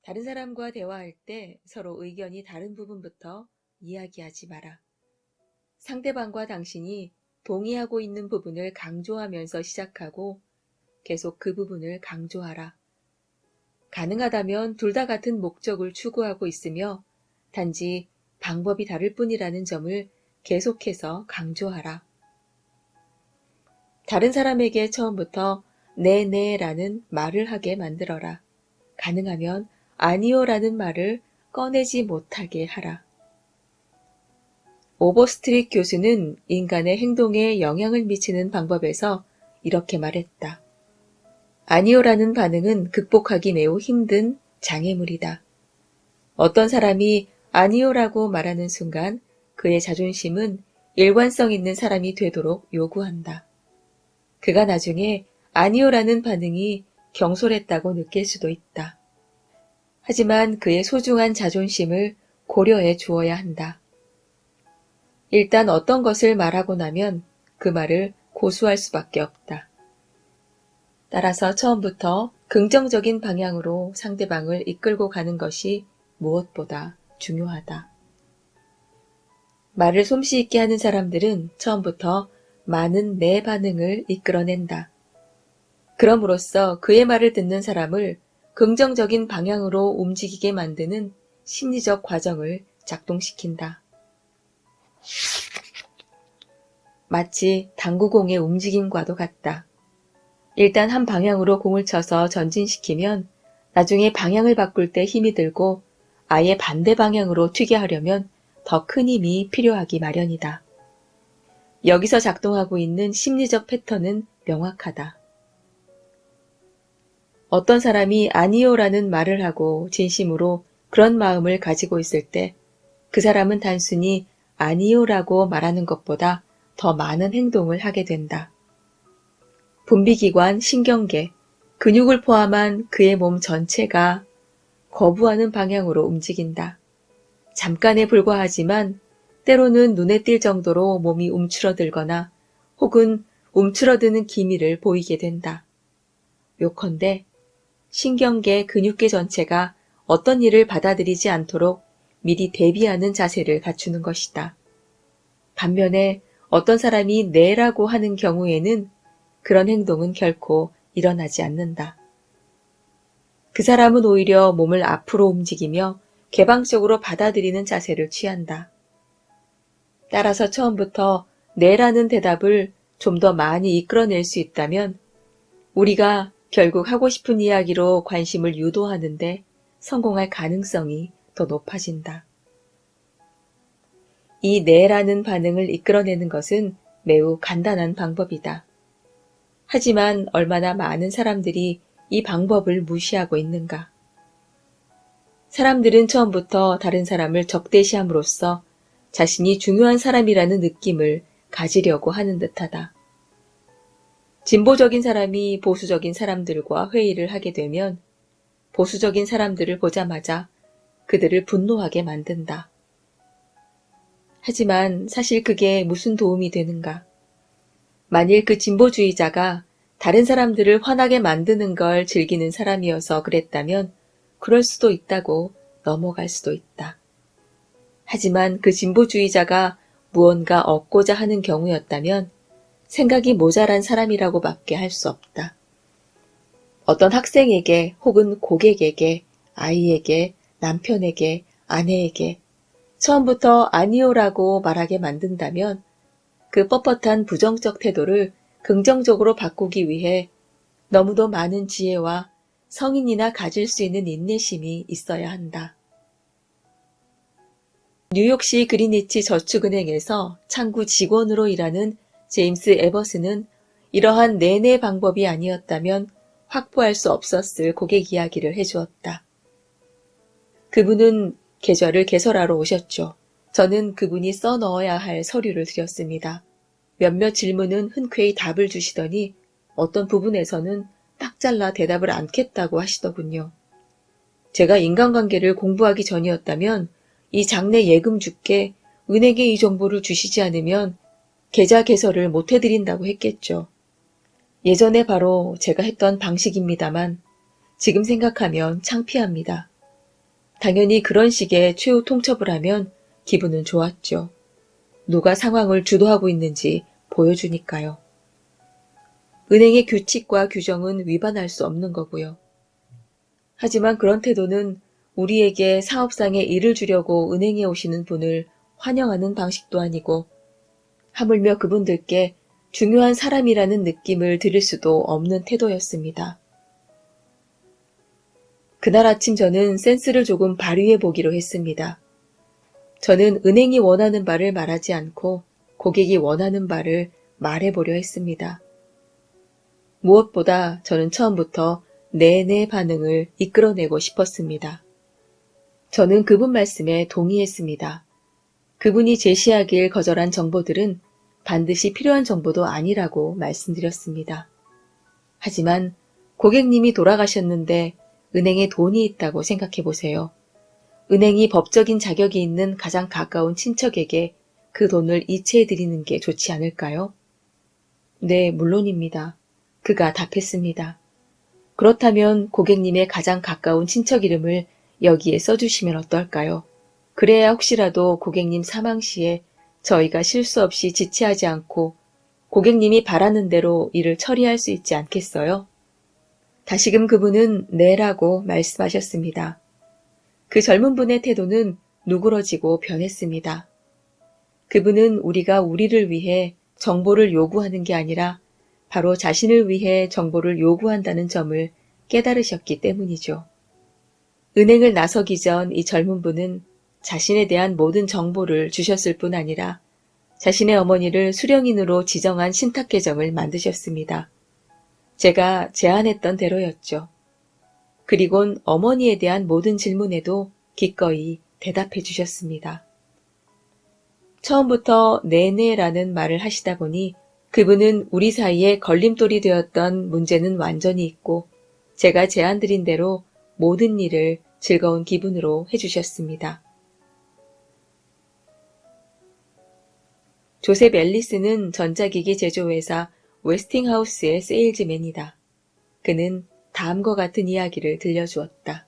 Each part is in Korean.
다른 사람과 대화할 때 서로 의견이 다른 부분부터 이야기하지 마라. 상대방과 당신이 동의하고 있는 부분을 강조하면서 시작하고 계속 그 부분을 강조하라. 가능하다면 둘 다 같은 목적을 추구하고 있으며 단지 방법이 다를 뿐이라는 점을 계속해서 강조하라. 다른 사람에게 처음부터 네네라는 말을 하게 만들어라. 가능하면 아니요라는 말을 꺼내지 못하게 하라. 오버스트릿 교수는 인간의 행동에 영향을 미치는 방법에서 이렇게 말했다. 아니요라는 반응은 극복하기 매우 힘든 장애물이다. 어떤 사람이 아니요라고 말하는 순간 그의 자존심은 일관성 있는 사람이 되도록 요구한다. 그가 나중에 아니요라는 반응이 경솔했다고 느낄 수도 있다. 하지만 그의 소중한 자존심을 고려해 주어야 한다. 일단 어떤 것을 말하고 나면 그 말을 고수할 수밖에 없다. 따라서 처음부터 긍정적인 방향으로 상대방을 이끌고 가는 것이 무엇보다 중요하다. 말을 솜씨 있게 하는 사람들은 처음부터 많은 내 반응을 이끌어낸다. 그럼으로써 그의 말을 듣는 사람을 긍정적인 방향으로 움직이게 만드는 심리적 과정을 작동시킨다. 마치 당구공의 움직임과도 같다. 일단 한 방향으로 공을 쳐서 전진시키면 나중에 방향을 바꿀 때 힘이 들고 아예 반대 방향으로 튀게 하려면 더 큰 힘이 필요하기 마련이다. 여기서 작동하고 있는 심리적 패턴은 명확하다. 어떤 사람이 아니요라는 말을 하고 진심으로 그런 마음을 가지고 있을 때 그 사람은 단순히 아니요라고 말하는 것보다 더 많은 행동을 하게 된다. 분비기관, 신경계, 근육을 포함한 그의 몸 전체가 거부하는 방향으로 움직인다. 잠깐에 불과하지만 때로는 눈에 띌 정도로 몸이 움츠러들거나 혹은 움츠러드는 기미를 보이게 된다. 요컨대 신경계, 근육계 전체가 어떤 일을 받아들이지 않도록 미리 대비하는 자세를 갖추는 것이다. 반면에 어떤 사람이 네라고 하는 경우에는 그런 행동은 결코 일어나지 않는다. 그 사람은 오히려 몸을 앞으로 움직이며 개방적으로 받아들이는 자세를 취한다. 따라서 처음부터 네라는 대답을 좀 더 많이 이끌어낼 수 있다면 우리가 결국 하고 싶은 이야기로 관심을 유도하는데 성공할 가능성이 더 높아진다. 이 네라는 반응을 이끌어내는 것은 매우 간단한 방법이다. 하지만 얼마나 많은 사람들이 이 방법을 무시하고 있는가? 사람들은 처음부터 다른 사람을 적대시함으로써 자신이 중요한 사람이라는 느낌을 가지려고 하는 듯하다. 진보적인 사람이 보수적인 사람들과 회의를 하게 되면 보수적인 사람들을 보자마자 그들을 분노하게 만든다. 하지만 사실 그게 무슨 도움이 되는가? 만일 그 진보주의자가 다른 사람들을 화나게 만드는 걸 즐기는 사람이어서 그랬다면 그럴 수도 있다고 넘어갈 수도 있다. 하지만 그 진보주의자가 무언가 얻고자 하는 경우였다면 생각이 모자란 사람이라고밖에 할 수 없다. 어떤 학생에게 혹은 고객에게, 아이에게, 남편에게, 아내에게 처음부터 아니요라고 말하게 만든다면 그 뻣뻣한 부정적 태도를 긍정적으로 바꾸기 위해 너무도 많은 지혜와 성인이나 가질 수 있는 인내심이 있어야 한다. 뉴욕시 그리니치 저축은행에서 창구 직원으로 일하는 제임스 에버스는 이러한 내내 방법이 아니었다면 확보할 수 없었을 고객 이야기를 해주었다. 그분은 계좌를 개설하러 오셨죠. 저는 그분이 써넣어야 할 서류를 드렸습니다. 몇몇 질문은 흔쾌히 답을 주시더니 어떤 부분에서는 딱 잘라 대답을 않겠다고 하시더군요. 제가 인간관계를 공부하기 전이었다면 이 장래 예금 주께 은행에 이 정보를 주시지 않으면 계좌 개설을 못 해드린다고 했겠죠. 예전에 바로 제가 했던 방식입니다만 지금 생각하면 창피합니다. 당연히 그런 식의 최후 통첩을 하면 기분은 좋았죠. 누가 상황을 주도하고 있는지 보여주니까요. 은행의 규칙과 규정은 위반할 수 없는 거고요. 하지만 그런 태도는 우리에게 사업상의 일을 주려고 은행에 오시는 분을 환영하는 방식도 아니고 하물며 그분들께 중요한 사람이라는 느낌을 드릴 수도 없는 태도였습니다. 그날 아침 저는 센스를 조금 발휘해 보기로 했습니다. 저는 은행이 원하는 바를 말하지 않고 고객이 원하는 바를 말해보려 했습니다. 무엇보다 저는 처음부터 네네 반응을 이끌어내고 싶었습니다. 저는 그분 말씀에 동의했습니다. 그분이 제시하길 거절한 정보들은 반드시 필요한 정보도 아니라고 말씀드렸습니다. 하지만 고객님이 돌아가셨는데 은행에 돈이 있다고 생각해 보세요. 은행이 법적인 자격이 있는 가장 가까운 친척에게 그 돈을 이체해 드리는 게 좋지 않을까요? 네, 물론입니다. 그가 답했습니다. 그렇다면 고객님의 가장 가까운 친척 이름을 여기에 써주시면 어떨까요? 그래야 혹시라도 고객님 사망 시에 저희가 실수 없이 지체하지 않고 고객님이 바라는 대로 일을 처리할 수 있지 않겠어요? 다시금 그분은 네라고 말씀하셨습니다. 그 젊은 분의 태도는 누그러지고 변했습니다. 그분은 우리가 우리를 위해 정보를 요구하는 게 아니라 바로 자신을 위해 정보를 요구한다는 점을 깨달으셨기 때문이죠. 은행을 나서기 전 이 젊은 분은 자신에 대한 모든 정보를 주셨을 뿐 아니라 자신의 어머니를 수령인으로 지정한 신탁계정을 만드셨습니다. 제가 제안했던 대로였죠. 그리곤 어머니에 대한 모든 질문에도 기꺼이 대답해 주셨습니다. 처음부터 네네라는 말을 하시다 보니 그분은 우리 사이에 걸림돌이 되었던 문제는 완전히 잊고 제가 제안드린 대로 모든 일을 즐거운 기분으로 해주셨습니다. 조셉 앨리스는 전자기기 제조회사 웨스팅하우스의 세일즈맨이다. 그는 다음과 같은 이야기를 들려주었다.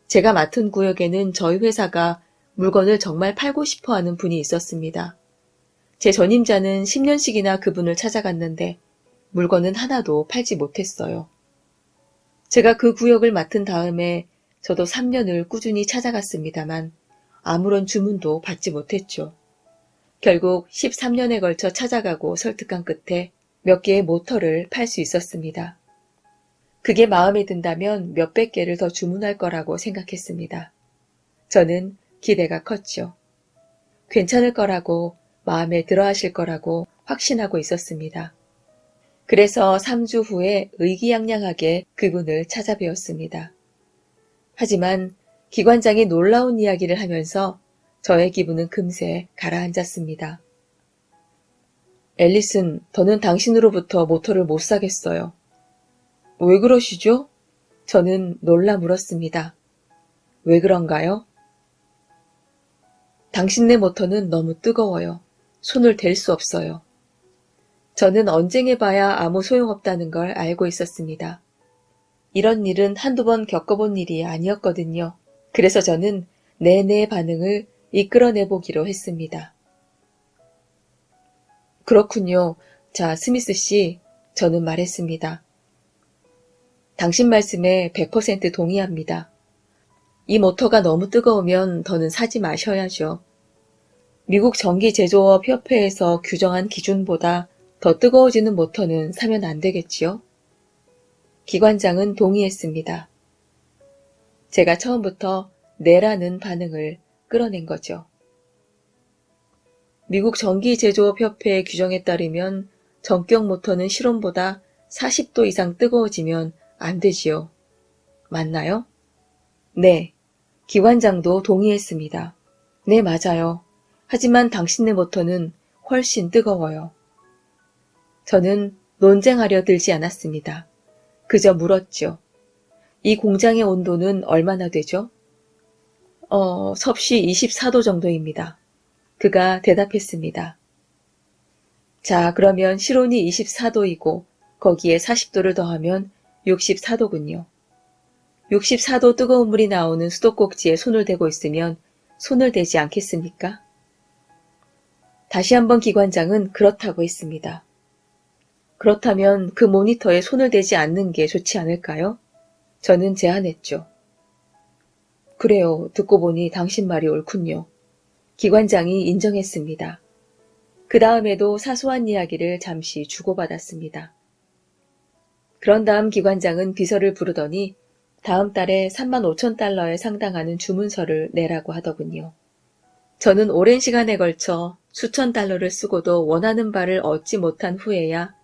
제가 맡은 구역에는 저희 회사가 물건을 정말 팔고 싶어 하는 분이 있었습니다. 제 전임자는 10년씩이나 그분을 찾아갔는데 물건은 하나도 팔지 못했어요. 제가 그 구역을 맡은 다음에 저도 3년을 꾸준히 찾아갔습니다만 아무런 주문도 받지 못했죠. 결국 13년에 걸쳐 찾아가고 설득한 끝에 몇 개의 모터를 팔 수 있었습니다. 그게 마음에 든다면 몇백 개를 더 주문할 거라고 생각했습니다. 저는 기대가 컸죠. 괜찮을 거라고 마음에 들어 하실 거라고 확신하고 있었습니다. 그래서 3주 후에 의기양양하게 그분을 찾아뵈었습니다. 하지만 기관장이 놀라운 이야기를 하면서 저의 기분은 금세 가라앉았습니다. 앨리슨, 더는 당신으로부터 모터를 못 사겠어요. 왜 그러시죠? 저는 놀라 물었습니다. 왜 그런가요? 당신네 모터는 너무 뜨거워요. 손을 댈 수 없어요. 저는 언쟁해봐야 아무 소용없다는 걸 알고 있었습니다. 이런 일은 한두 번 겪어본 일이 아니었거든요. 그래서 저는 내내 반응을 이끌어내보기로 했습니다. 그렇군요. 자, 스미스 씨, 저는 말했습니다. 당신 말씀에 100% 동의합니다. 이 모터가 너무 뜨거우면 더는 사지 마셔야죠. 미국 전기제조업 협회에서 규정한 기준보다 더 뜨거워지는 모터는 사면 안 되겠지요? 기관장은 동의했습니다. 제가 처음부터 네라는 반응을 끌어낸 거죠. 미국 전기제조업협회의 규정에 따르면 전격 모터는 실온보다 40도 이상 뜨거워지면 안 되지요. 맞나요? 네. 기관장도 동의했습니다. 네, 맞아요. 하지만 당신네 모터는 훨씬 뜨거워요. 저는 논쟁하려 들지 않았습니다. 그저 물었죠. 이 공장의 온도는 얼마나 되죠? 섭씨 24도 정도입니다. 그가 대답했습니다. 자, 그러면 실온이 24도이고 거기에 40도를 더하면 64도군요. 64도 뜨거운 물이 나오는 수도꼭지에 손을 대고 있으면 손을 대지 않겠습니까? 다시 한번 기관장은 그렇다고 했습니다. 그렇다면 그 모니터에 손을 대지 않는 게 좋지 않을까요? 저는 제안했죠. 그래요. 듣고 보니 당신 말이 옳군요. 기관장이 인정했습니다. 그 다음에도 사소한 이야기를 잠시 주고받았습니다. 그런 다음 기관장은 비서를 부르더니 다음 달에 35,000달러에 상당하는 주문서를 내라고 하더군요. 저는 오랜 시간에 걸쳐 수천 달러를 쓰고도 원하는 바를 얻지 못한 후에야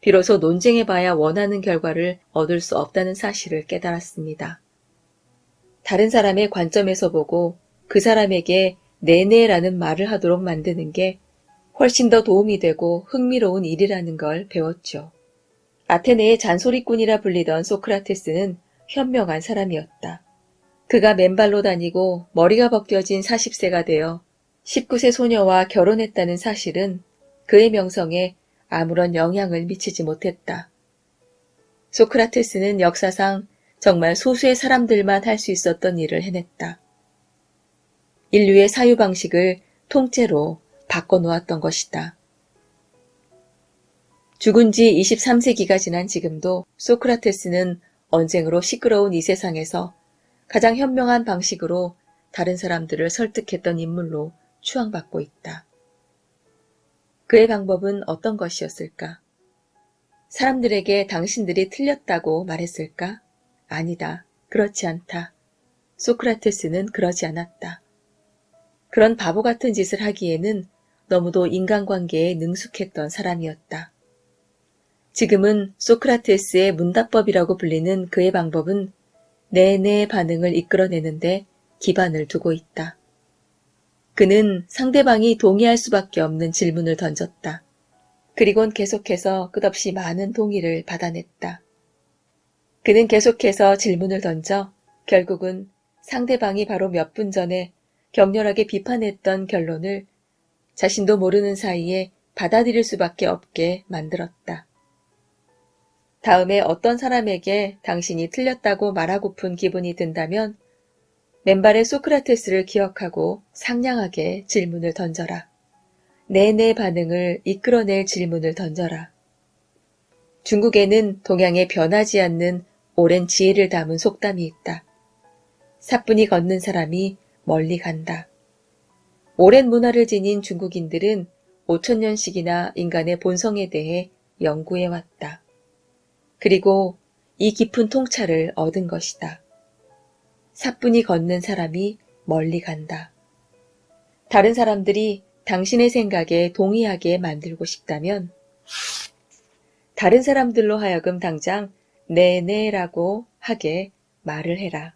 비로소 논쟁해봐야 원하는 결과를 얻을 수 없다는 사실을 깨달았습니다. 다른 사람의 관점에서 보고 그 사람에게 네네라는 말을 하도록 만드는 게 훨씬 더 도움이 되고 흥미로운 일이라는 걸 배웠죠. 아테네의 잔소리꾼이라 불리던 소크라테스는 현명한 사람이었다. 그가 맨발로 다니고 머리가 벗겨진 40세가 되어 19세 소녀와 결혼했다는 사실은 그의 명성에 아무런 영향을 미치지 못했다. 소크라테스는 역사상 정말 소수의 사람들만 할 수 있었던 일을 해냈다. 인류의 사유방식을 통째로 바꿔놓았던 것이다. 죽은 지 23세기가 지난 지금도 소크라테스는 언쟁으로 시끄러운 이 세상에서 가장 현명한 방식으로 다른 사람들을 설득했던 인물로 추앙받고 있다. 그의 방법은 어떤 것이었을까? 사람들에게 당신들이 틀렸다고 말했을까? 아니다. 그렇지 않다. 소크라테스는 그러지 않았다. 그런 바보 같은 짓을 하기에는 너무도 인간관계에 능숙했던 사람이었다. 지금은 소크라테스의 문답법이라고 불리는 그의 방법은 내내 반응을 이끌어내는데 기반을 두고 있다. 그는 상대방이 동의할 수밖에 없는 질문을 던졌다. 그리곤 계속해서 끝없이 많은 동의를 받아냈다. 그는 계속해서 질문을 던져 결국은 상대방이 바로 몇 분 전에 격렬하게 비판했던 결론을 자신도 모르는 사이에 받아들일 수밖에 없게 만들었다. 다음에 어떤 사람에게 당신이 틀렸다고 말하고픈 기분이 든다면 맨발의 소크라테스를 기억하고 상냥하게 질문을 던져라. 내내 반응을 이끌어낼 질문을 던져라. 중국에는 동양에 변하지 않는 오랜 지혜를 담은 속담이 있다. 사뿐히 걷는 사람이 멀리 간다. 오랜 문화를 지닌 중국인들은 5,000년씩이나 인간의 본성에 대해 연구해왔다. 그리고 이 깊은 통찰을 얻은 것이다. 사뿐히 걷는 사람이 멀리 간다. 다른 사람들이 당신의 생각에 동의하게 만들고 싶다면 다른 사람들로 하여금 당장 네네라고 하게 말을 해라.